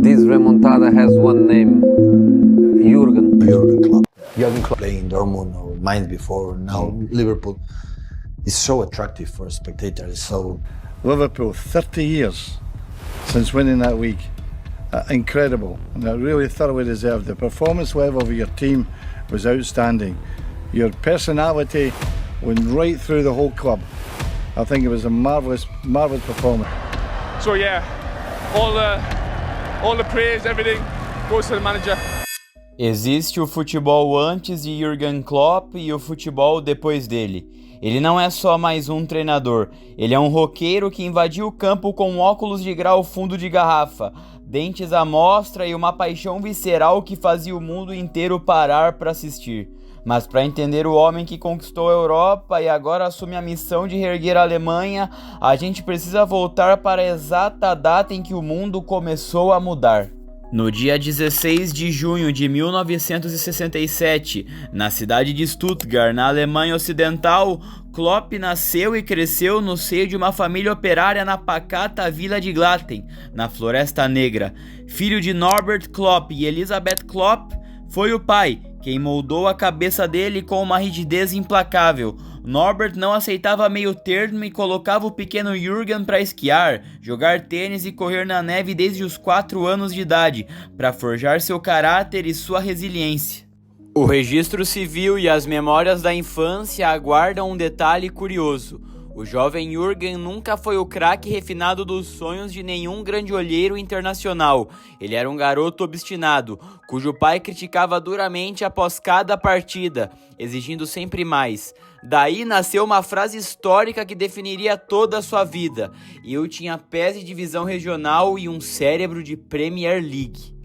This remontada has one name, Jurgen. Jurgen Klopp. Jurgen Klopp. Playing Dortmund or Mainz before, now Liverpool. It's so attractive for spectators. So Liverpool, 30 years since winning that league. Incredible, and it really thoroughly deserved. The performance level of your team was outstanding. Your personality went right through the whole club. I think it was a marvellous performance. So yeah, all the praise, everything goes to the manager. Existe o futebol antes de Jurgen Klopp e o futebol depois dele. Ele não é só mais um treinador, ele é um roqueiro que invadiu o campo com óculos de grau fundo de garrafa, dentes à mostra e uma paixão visceral que fazia o mundo inteiro parar para assistir. Mas para entender o homem que conquistou a Europa e agora assume a missão de reerguer a Alemanha, a gente precisa voltar para a exata data em que o mundo começou a mudar. No dia 16 de junho de 1967, na cidade de Stuttgart, na Alemanha Ocidental, Klopp nasceu e cresceu no seio de uma família operária na pacata vila de Glatten, na Floresta Negra. Filho de Norbert Klopp e Elisabeth Klopp, foi o pai quem moldou a cabeça dele com uma rigidez implacável. Norbert não aceitava meio termo e colocava o pequeno Jürgen para esquiar, jogar tênis e correr na neve desde os 4 anos de idade, para forjar seu caráter e sua resiliência. O registro civil e as memórias da infância aguardam um detalhe curioso. O jovem Jürgen nunca foi o craque refinado dos sonhos de nenhum grande olheiro internacional. Ele era um garoto obstinado, cujo pai criticava duramente após cada partida, exigindo sempre mais. Daí nasceu uma frase histórica que definiria toda a sua vida: eu tinha pés de divisão regional e um cérebro de Premier League.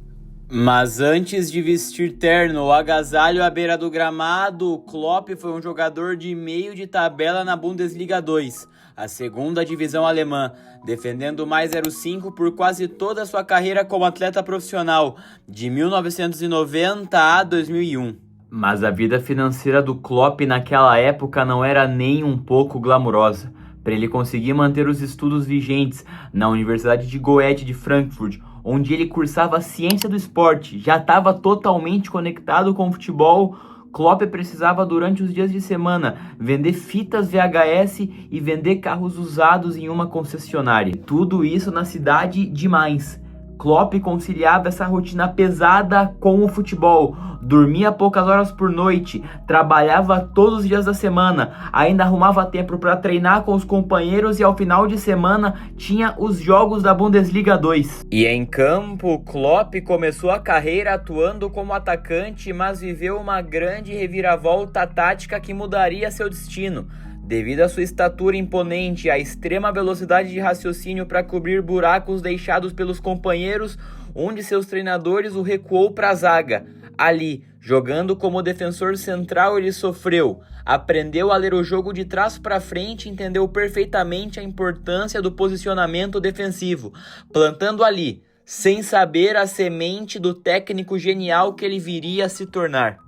Mas antes de vestir terno ou agasalho à beira do gramado, Klopp foi um jogador de meio de tabela na Bundesliga 2, a segunda divisão alemã, defendendo o mais 05 por quase toda a sua carreira como atleta profissional, de 1990 a 2001. Mas a vida financeira do Klopp naquela época não era nem um pouco glamurosa. Para ele conseguir manter os estudos vigentes na Universidade de Goethe de Frankfurt, onde ele cursava a ciência do esporte, já estava totalmente conectado com o futebol, Klopp precisava durante os dias de semana vender fitas VHS e vender carros usados em uma concessionária. Tudo isso na cidade de Mainz. Klopp conciliava essa rotina pesada com o futebol, dormia poucas horas por noite, trabalhava todos os dias da semana, ainda arrumava tempo para treinar com os companheiros e ao final de semana tinha os jogos da Bundesliga 2. E em campo, Klopp começou a carreira atuando como atacante, mas viveu uma grande reviravolta tática que mudaria seu destino. Devido à sua estatura imponente e à extrema velocidade de raciocínio para cobrir buracos deixados pelos companheiros, um de seus treinadores o recuou para a zaga. Ali, jogando como defensor central, ele sofreu, aprendeu a ler o jogo de trás para frente e entendeu perfeitamente a importância do posicionamento defensivo, plantando ali, sem saber, a semente do técnico genial que ele viria a se tornar.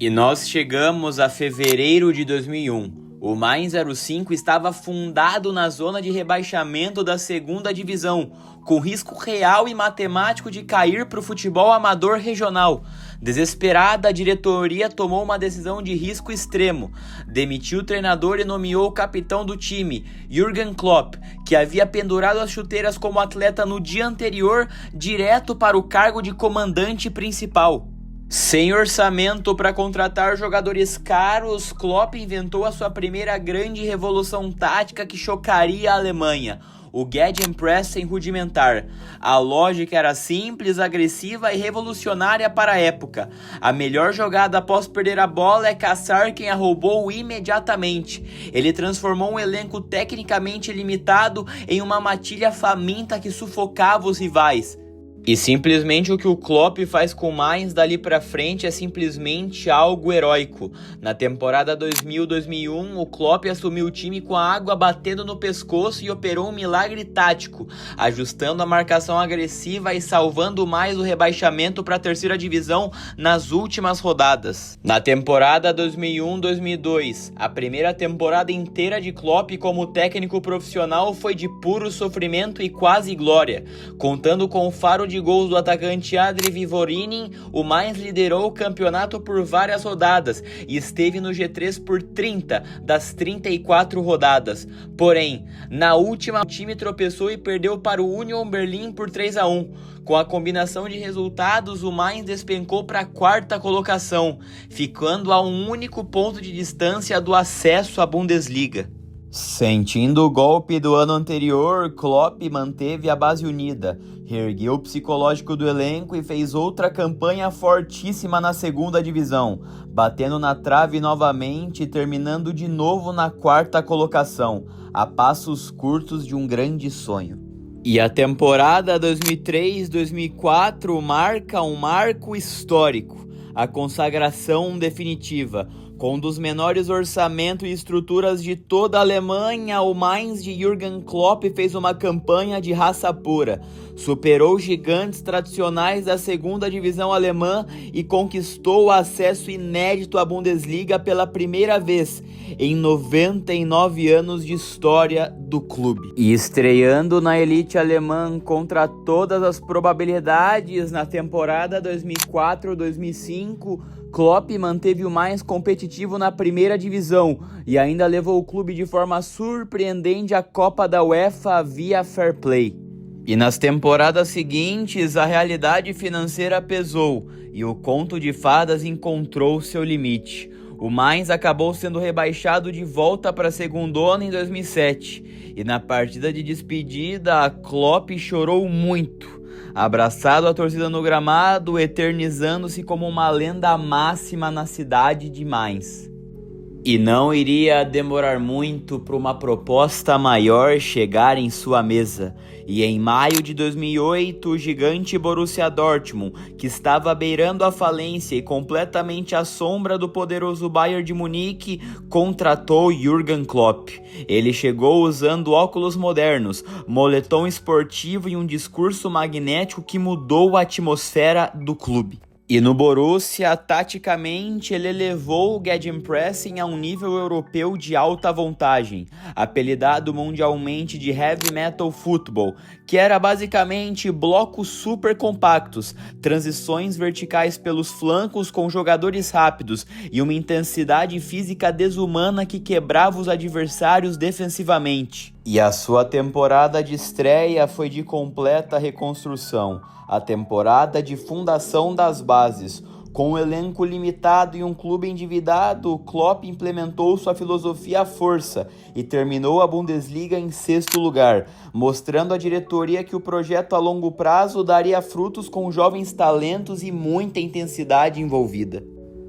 E nós chegamos a fevereiro de 2001. O Mainz 05 estava afundado na zona de rebaixamento da segunda divisão, com risco real e matemático de cair para o futebol amador regional. Desesperada, a diretoria tomou uma decisão de risco extremo. Demitiu o treinador e nomeou o capitão do time, Jürgen Klopp, que havia pendurado as chuteiras como atleta no dia anterior, direto para o cargo de comandante principal. Sem orçamento para contratar jogadores caros, Klopp inventou a sua primeira grande revolução tática que chocaria a Alemanha: o Gegenpressing rudimentar. A lógica era simples, agressiva e revolucionária para a época. A melhor jogada após perder a bola é caçar quem a roubou imediatamente. Ele transformou um elenco tecnicamente limitado em uma matilha faminta que sufocava os rivais. E simplesmente o que o Klopp faz com o Mainz dali pra frente é simplesmente algo heróico. Na temporada 2000-2001, o Klopp assumiu o time com a água batendo no pescoço e operou um milagre tático, ajustando a marcação agressiva e salvando mais o rebaixamento para a terceira divisão nas últimas rodadas. Na temporada 2001-2002, a primeira temporada inteira de Klopp como técnico profissional foi de puro sofrimento e quase glória, contando com o faro de de gols do atacante Adri Vivorinin, o Mainz liderou o campeonato por várias rodadas e esteve no G3 por 30 das 34 rodadas. Porém, na última, o time tropeçou e perdeu para o Union Berlin por 3-1. Com a combinação de resultados, o Mainz despencou para a 4ª colocação, ficando a um único ponto de distância do acesso à Bundesliga. Sentindo o golpe do ano anterior, Klopp manteve a base unida, reergueu o psicológico do elenco e fez outra campanha fortíssima na 2ª divisão, batendo na trave novamente e terminando de novo na 4ª colocação, a passos curtos de um grande sonho. E a temporada 2003-2004 marca um marco histórico, a consagração definitiva. Com um dos menores orçamentos e estruturas de toda a Alemanha, o Mainz de Jürgen Klopp fez uma campanha de raça pura. Superou gigantes tradicionais da 2ª divisão alemã e conquistou o acesso inédito à Bundesliga pela primeira vez em 99 anos de história do clube. E estreando na elite alemã contra todas as probabilidades na temporada 2004-2005, Klopp manteve o Mainz competitivo na 1ª divisão e ainda levou o clube de forma surpreendente à Copa da UEFA via Fair Play. E nas temporadas seguintes, a realidade financeira pesou e o conto de fadas encontrou seu limite. O Mainz acabou sendo rebaixado de volta para a segundona em 2007 e na partida de despedida, Klopp chorou muito, abraçado à torcida no gramado, eternizando-se como uma lenda máxima na cidade de Mainz. E não iria demorar muito para uma proposta maior chegar em sua mesa. E em maio de 2008, o gigante Borussia Dortmund, que estava beirando a falência e completamente à sombra do poderoso Bayern de Munique, contratou Jürgen Klopp. Ele chegou usando óculos modernos, moletom esportivo e um discurso magnético que mudou a atmosfera do clube. E no Borussia, taticamente, ele elevou o Gegenpressing a um nível europeu de alta vantagem, apelidado mundialmente de Heavy Metal Football, que era basicamente blocos super compactos, transições verticais pelos flancos com jogadores rápidos e uma intensidade física desumana que quebrava os adversários defensivamente. E a sua temporada de estreia foi de completa reconstrução, a temporada de fundação das bases. Com um elenco limitado e um clube endividado, Klopp implementou sua filosofia à força e terminou a Bundesliga em 6º lugar, mostrando à diretoria que o projeto a longo prazo daria frutos com jovens talentos e muita intensidade envolvida.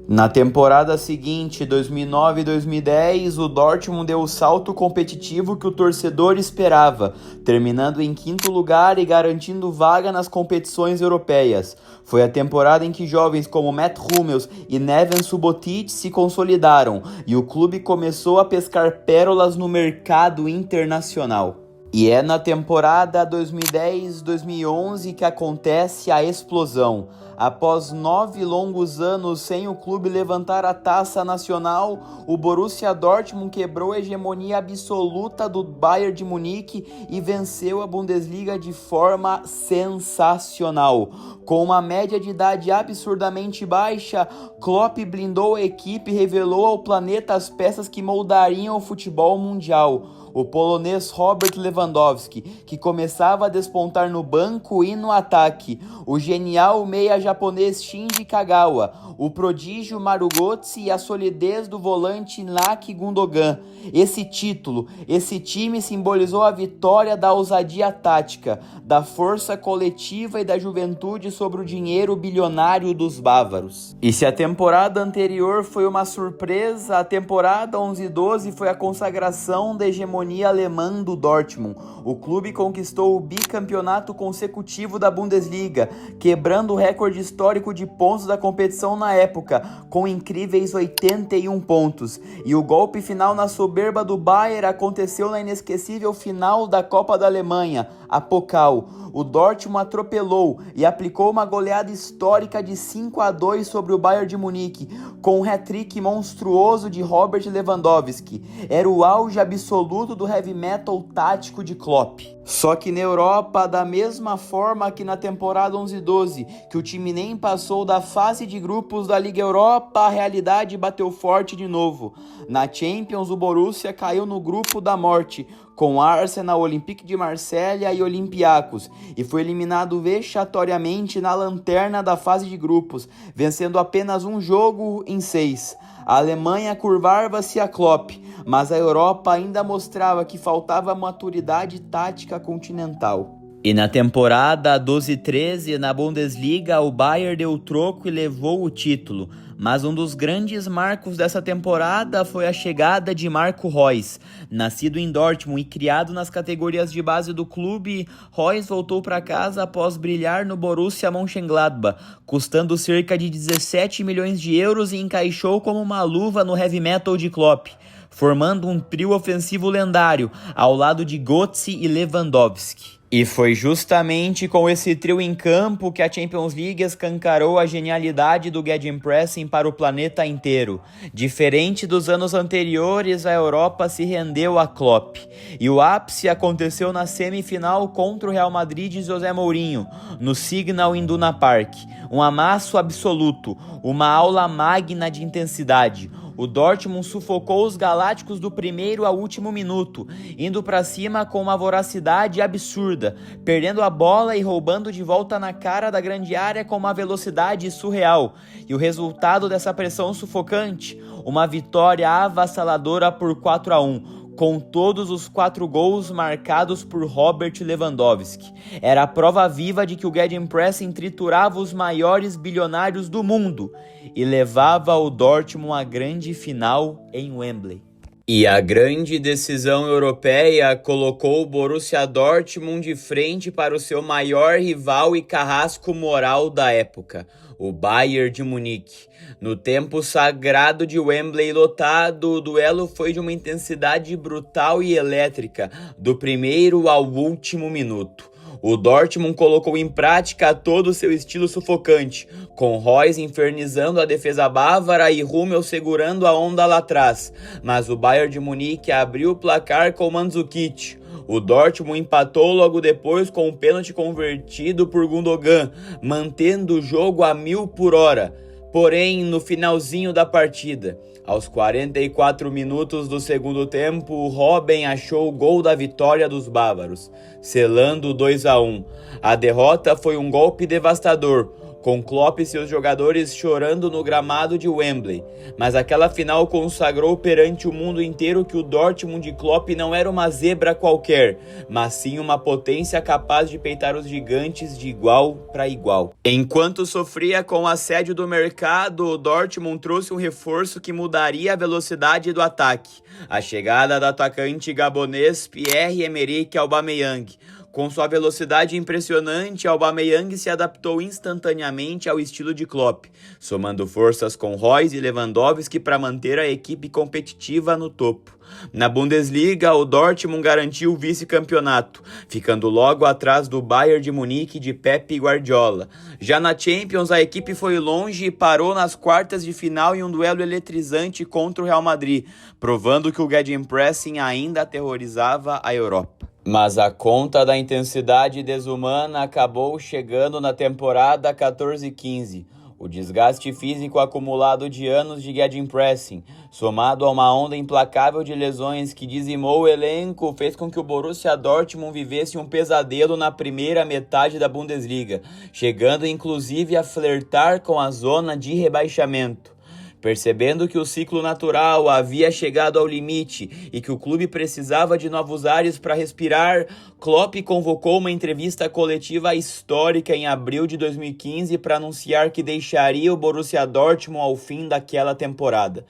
Na temporada seguinte, 2009 e 2010, o Dortmund deu o salto competitivo que o torcedor esperava, terminando em 5º lugar e garantindo vaga nas competições europeias. Foi a temporada em que jovens como Matt Hummels e Neven Subotic se consolidaram e o clube começou a pescar pérolas no mercado internacional. E é na temporada 2010-2011 que acontece a explosão. Após 9 longos anos sem o clube levantar a taça nacional, o Borussia Dortmund quebrou a hegemonia absoluta do Bayern de Munique e venceu a Bundesliga de forma sensacional. Com uma média de idade absurdamente baixa, Klopp blindou a equipe e revelou ao planeta as peças que moldariam o futebol mundial. O polonês Robert Lewandowski, que começava a despontar no banco e no ataque, o genial meia japonês Shinji Kagawa, o prodígio Maru Götze e a solidez do volante Ilkay Gundogan. Esse time simbolizou a vitória da ousadia tática, da força coletiva e da juventude sobre o dinheiro bilionário dos bávaros. E se a temporada anterior foi uma surpresa, a temporada 11-12 foi a consagração da hegemonia alemã do Dortmund. O clube conquistou o bicampeonato consecutivo da Bundesliga, quebrando o recorde histórico de pontos da competição na época, com incríveis 81 pontos. E o golpe final na soberba do Bayern aconteceu na inesquecível final da Copa da Alemanha, a Pokal. O Dortmund atropelou e aplicou uma goleada histórica de 5-2 sobre o Bayern de Munique, com um hat-trick monstruoso de Robert Lewandowski. Era o auge absoluto do heavy metal tático de Klopp. Só que na Europa, da mesma forma que na temporada 11-12, que o time nem passou da fase de grupos da Liga Europa, a realidade bateu forte de novo. Na Champions, o Borussia caiu no grupo da morte, com Arsenal, Olympique de Marselha e Olympiacos, e foi eliminado vexatoriamente na lanterna da fase de grupos, vencendo apenas um jogo em 6. A Alemanha curvava-se a Klopp, mas a Europa ainda mostrava que faltava maturidade tática continental. E na temporada 12-13, na Bundesliga, o Bayern deu o troco e levou o título. Mas um dos grandes marcos dessa temporada foi a chegada de Marco Reus. Nascido em Dortmund e criado nas categorias de base do clube, Reus voltou para casa após brilhar no Borussia Mönchengladbach, custando cerca de 17 milhões de euros, e encaixou como uma luva no heavy metal de Klopp, formando um trio ofensivo lendário, ao lado de Götze e Lewandowski. E foi justamente com esse trio em campo que a Champions League escancarou a genialidade do Gegenpressing para o planeta inteiro. Diferente dos anos anteriores, a Europa se rendeu a Klopp. E o ápice aconteceu na semifinal contra o Real Madrid de José Mourinho, no Signal Iduna Park. Um amasso absoluto, uma aula magna de intensidade. O Dortmund sufocou os galácticos do primeiro ao último minuto, indo para cima com uma voracidade absurda, perdendo a bola e roubando de volta na cara da grande área com uma velocidade surreal. E o resultado dessa pressão sufocante? Uma vitória avassaladora por 4-1. Com todos os 4 gols marcados por Robert Lewandowski. Era a prova viva de que o Gegenpressing triturava os maiores bilionários do mundo e levava o Dortmund à grande final em Wembley. E a grande decisão europeia colocou o Borussia Dortmund de frente para o seu maior rival e carrasco moral da época, o Bayern de Munique. No tempo sagrado de Wembley lotado, o duelo foi de uma intensidade brutal e elétrica, do primeiro ao último minuto. O Dortmund colocou em prática todo o seu estilo sufocante, com Reus infernizando a defesa bávara e Hummel segurando a onda lá atrás. Mas o Bayern de Munique abriu o placar com Mandzukic. O Dortmund empatou logo depois com um pênalti convertido por Gundogan, mantendo o jogo a 1000 por hora. Porém, no finalzinho da partida, aos 44 minutos do segundo tempo, o Robben achou o gol da vitória dos bávaros, selando o 2-1. A derrota foi um golpe devastador, com Klopp e seus jogadores chorando no gramado de Wembley. Mas aquela final consagrou perante o mundo inteiro que o Dortmund de Klopp não era uma zebra qualquer, mas sim uma potência capaz de peitar os gigantes de igual para igual. Enquanto sofria com o assédio do mercado, o Dortmund trouxe um reforço que mudaria a velocidade do ataque: a chegada do atacante gabonês Pierre-Emerick Aubameyang. Com sua velocidade impressionante, Aubameyang se adaptou instantaneamente ao estilo de Klopp, somando forças com Reus e Lewandowski para manter a equipe competitiva no topo. Na Bundesliga, o Dortmund garantiu o vice-campeonato, ficando logo atrás do Bayern de Munique de Pep Guardiola. Já na Champions, a equipe foi longe e parou nas quartas de final em um duelo eletrizante contra o Real Madrid, provando que o Gegenpressing ainda aterrorizava a Europa. Mas a conta da intensidade desumana acabou chegando na temporada 14-15. O desgaste físico acumulado de anos de Gegenpressing, somado a uma onda implacável de lesões que dizimou o elenco, fez com que o Borussia Dortmund vivesse um pesadelo na primeira metade da Bundesliga, chegando inclusive a flertar com a zona de rebaixamento. Percebendo que o ciclo natural havia chegado ao limite e que o clube precisava de novos ares para respirar, Klopp convocou uma entrevista coletiva histórica em abril de 2015 para anunciar que deixaria o Borussia Dortmund ao fim daquela temporada.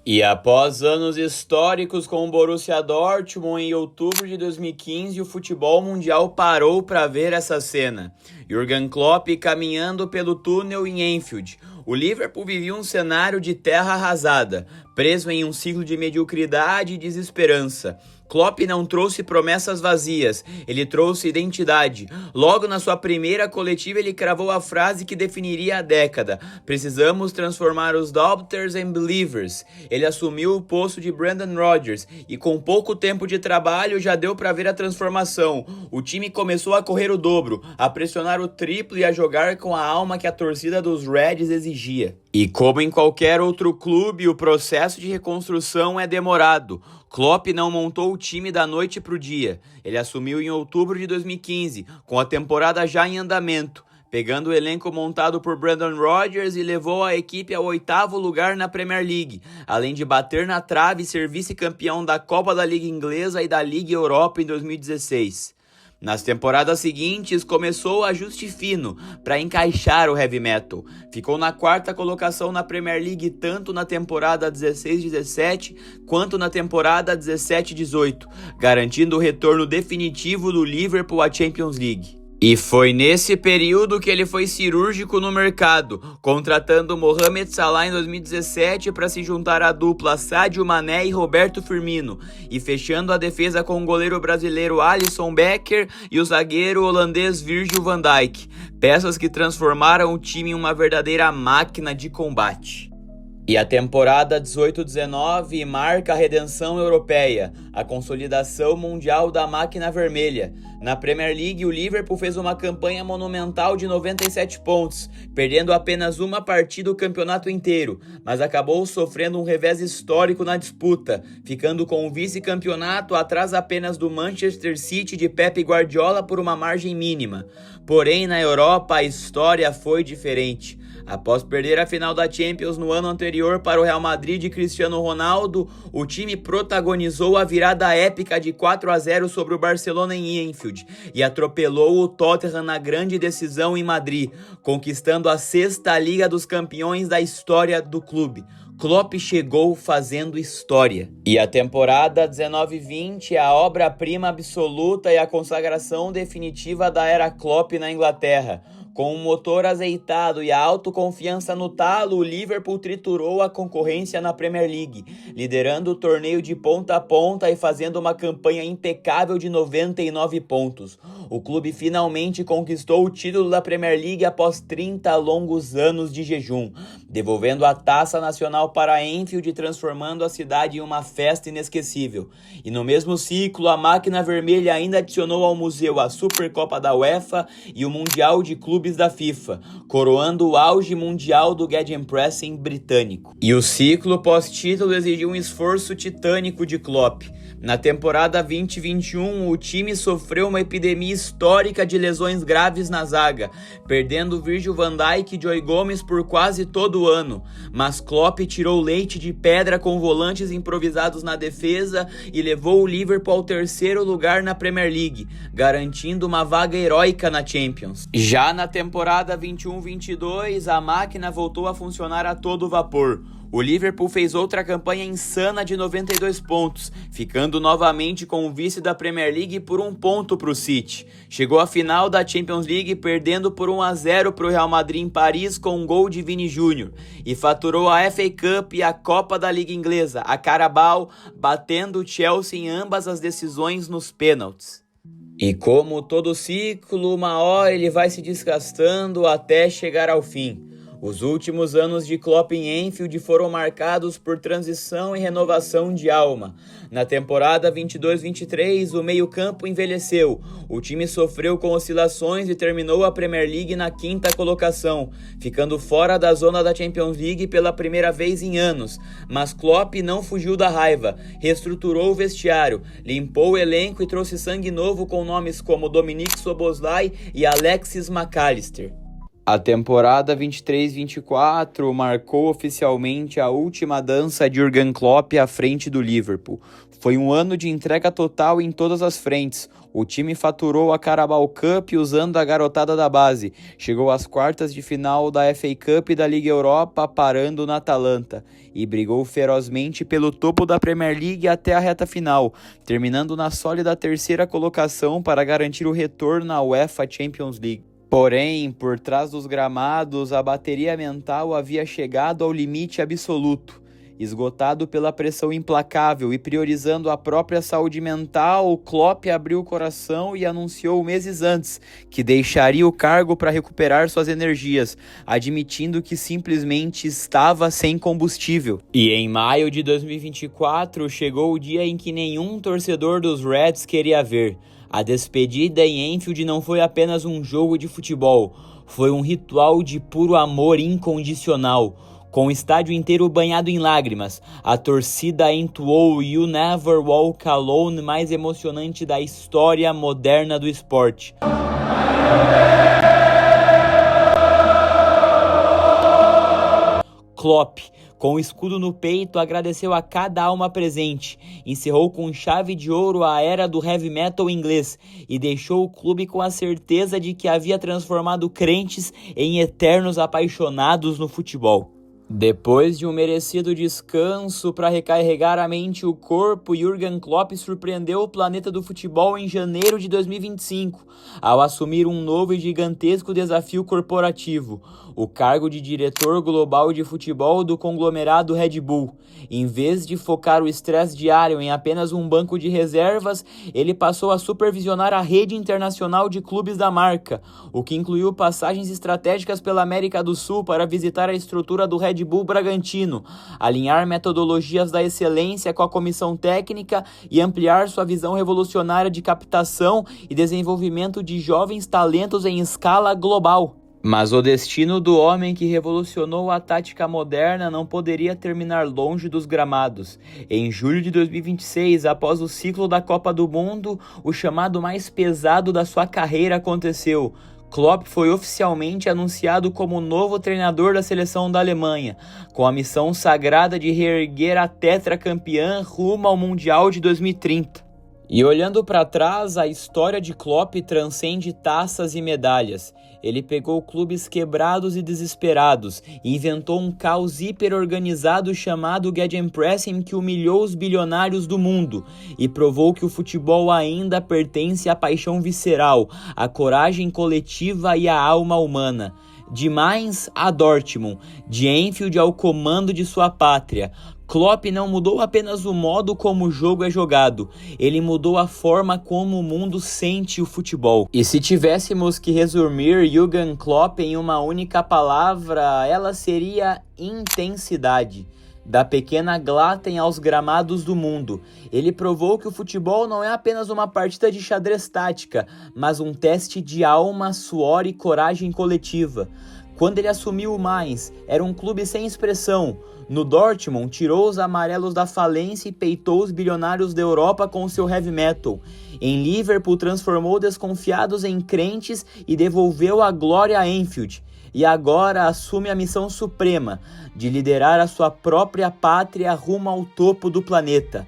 E após anos históricos com o Borussia Dortmund, em outubro de 2015, o futebol mundial parou para ver essa cena. Jürgen Klopp caminhando pelo túnel em Anfield. O Liverpool vivia um cenário de terra arrasada, preso em um ciclo de mediocridade e desesperança. Klopp não trouxe promessas vazias, ele trouxe identidade. Logo na sua primeira coletiva ele cravou a frase que definiria a década: precisamos transformar os doubters em believers. Ele assumiu o posto de Brendan Rodgers e com pouco tempo de trabalho já deu para ver a transformação. O time começou a correr o dobro, a pressionar o triplo e a jogar com a alma que a torcida dos Reds exigia. E como em qualquer outro clube, o processo de reconstrução é demorado. Klopp não montou o time da noite para o dia. Ele assumiu em outubro de 2015, com a temporada já em andamento, pegando o elenco montado por Brendan Rodgers e levou a equipe ao 8º lugar na Premier League, além de bater na trave e ser vice-campeão da Copa da Liga Inglesa e da Liga Europa em 2016. Nas temporadas seguintes, começou o ajuste fino para encaixar o heavy metal. Ficou na 4ª colocação na Premier League tanto na temporada 16-17 quanto na temporada 17-18, garantindo o retorno definitivo do Liverpool à Champions League. E foi nesse período que ele foi cirúrgico no mercado, contratando Mohamed Salah em 2017 para se juntar à dupla Sadio Mané e Roberto Firmino, e fechando a defesa com o goleiro brasileiro Alisson Becker e o zagueiro holandês Virgil van Dijk, peças que transformaram o time em uma verdadeira máquina de combate. E a temporada 18-19 marca a redenção europeia, a consolidação mundial da máquina vermelha. Na Premier League, o Liverpool fez uma campanha monumental de 97 pontos, perdendo apenas uma partida o campeonato inteiro, mas acabou sofrendo um revés histórico na disputa, ficando com o vice-campeonato atrás apenas do Manchester City de Pep Guardiola por uma margem mínima. Porém, na Europa, a história foi diferente. Após perder a final da Champions no ano anterior para o Real Madrid de Cristiano Ronaldo, o time protagonizou a virada épica de 4-0 sobre o Barcelona em Anfield e atropelou o Tottenham na grande decisão em Madrid, conquistando a 6ª Liga dos Campeões da história do clube. Klopp chegou fazendo história. E a temporada 19-20 é a obra-prima absoluta e a consagração definitiva da era Klopp na Inglaterra. Com o motor azeitado e a autoconfiança no talo, o Liverpool triturou a concorrência na Premier League, liderando o torneio de ponta a ponta e fazendo uma campanha impecável de 99 pontos. O clube finalmente conquistou o título da Premier League após 30 longos anos de jejum, devolvendo a taça nacional para Anfield e transformando a cidade em uma festa inesquecível. E no mesmo ciclo, a máquina vermelha ainda adicionou ao museu a Supercopa da UEFA e o Mundial de Clubes da FIFA, coroando o auge mundial do Gegenpressing britânico. E o ciclo pós-título exigiu um esforço titânico de Klopp. Na temporada 2021, o time sofreu uma epidemia histórica de lesões graves na zaga, perdendo Virgil van Dijk e Joe Gomez por quase todo o ano. Mas Klopp tirou leite de pedra com volantes improvisados na defesa e levou o Liverpool ao 3º lugar na Premier League, garantindo uma vaga heróica na Champions. Já na temporada 21-22, a máquina voltou a funcionar a todo vapor. O Liverpool fez outra campanha insana de 92 pontos, ficando novamente com o vice da Premier League por 1 ponto para o City. Chegou à final da Champions League perdendo por 1-0 para o Real Madrid em Paris com um gol de Vini Júnior e faturou a FA Cup e a Copa da Liga Inglesa, a Carabao, batendo o Chelsea em ambas as decisões nos pênaltis. E como todo ciclo, uma hora ele vai se desgastando até chegar ao fim. Os últimos anos de Klopp em Anfield foram marcados por transição e renovação de alma. Na temporada 22-23, o meio-campo envelheceu. O time sofreu com oscilações e terminou a Premier League na 5ª colocação, ficando fora da zona da Champions League pela primeira vez em anos. Mas Klopp não fugiu da raiva, reestruturou o vestiário, limpou o elenco e trouxe sangue novo com nomes como Dominic Szoboszlai e Alexis McAllister. A temporada 23-24 marcou oficialmente a última dança de Jürgen Klopp à frente do Liverpool. Foi um ano de entrega total em todas as frentes. O time faturou a Carabao Cup usando a garotada da base. Chegou às quartas de final da FA Cup e da Liga Europa, parando na Atalanta. E brigou ferozmente pelo topo da Premier League até a reta final, terminando na sólida 3ª colocação para garantir o retorno à UEFA Champions League. Porém, por trás dos gramados, a bateria mental havia chegado ao limite absoluto. Esgotado pela pressão implacável e priorizando a própria saúde mental, Klopp abriu o coração e anunciou meses antes que deixaria o cargo para recuperar suas energias, admitindo que simplesmente estava sem combustível. E em maio de 2024 chegou o dia em que nenhum torcedor dos Reds queria ver. A despedida em Anfield não foi apenas um jogo de futebol, foi um ritual de puro amor incondicional. Com o estádio inteiro banhado em lágrimas, a torcida entoou "You Never Walk Alone", mais emocionante da história moderna do esporte. Klopp, com o escudo no peito, agradeceu a cada alma presente, encerrou com chave de ouro a era do heavy metal inglês e deixou o clube com a certeza de que havia transformado crentes em eternos apaixonados no futebol. Depois de um merecido descanso para recarregar a mente e o corpo, Jürgen Klopp surpreendeu o planeta do futebol em janeiro de 2025, ao assumir um novo e gigantesco desafio corporativo, o cargo de diretor global de futebol do conglomerado Red Bull. Em vez de focar o estresse diário em apenas um banco de reservas, ele passou a supervisionar a rede internacional de clubes da marca, o que incluiu passagens estratégicas pela América do Sul para visitar a estrutura do Red Bull Bragantino, alinhar metodologias da excelência com a comissão técnica e ampliar sua visão revolucionária de captação e desenvolvimento de jovens talentos em escala global. Mas o destino do homem que revolucionou a tática moderna não poderia terminar longe dos gramados. Em julho de 2026, após o ciclo da Copa do Mundo, o chamado mais pesado da sua carreira aconteceu. Klopp foi oficialmente anunciado como novo treinador da seleção da Alemanha, com a missão sagrada de reerguer a tetracampeã rumo ao Mundial de 2030. E olhando para trás, a história de Klopp transcende taças e medalhas. Ele pegou clubes quebrados e desesperados e inventou um caos hiperorganizado chamado Gegenpressing que humilhou os bilionários do mundo e provou que o futebol ainda pertence à paixão visceral, à coragem coletiva e à alma humana. De Mainz a Dortmund, de Anfield ao comando de sua pátria, Klopp não mudou apenas o modo como o jogo é jogado, ele mudou a forma como o mundo sente o futebol. E se tivéssemos que resumir Jürgen Klopp em uma única palavra, ela seria intensidade. Da pequena Glatten aos gramados do mundo, ele provou que o futebol não é apenas uma partida de xadrez tática, mas um teste de alma, suor e coragem coletiva. Quando ele assumiu o Mainz, era um clube sem expressão. No Dortmund, tirou os amarelos da falência e peitou os bilionários da Europa com seu heavy metal. Em Liverpool, transformou desconfiados em crentes e devolveu a glória a Anfield. E agora assume a missão suprema de liderar a sua própria pátria rumo ao topo do planeta.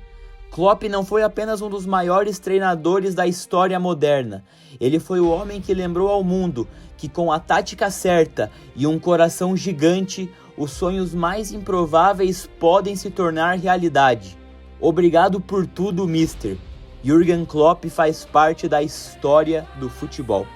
Klopp não foi apenas um dos maiores treinadores da história moderna. Ele foi o homem que lembrou ao mundo que com a tática certa e um coração gigante, os sonhos mais improváveis podem se tornar realidade. Obrigado por tudo, Mister. Jürgen Klopp faz parte da história do futebol.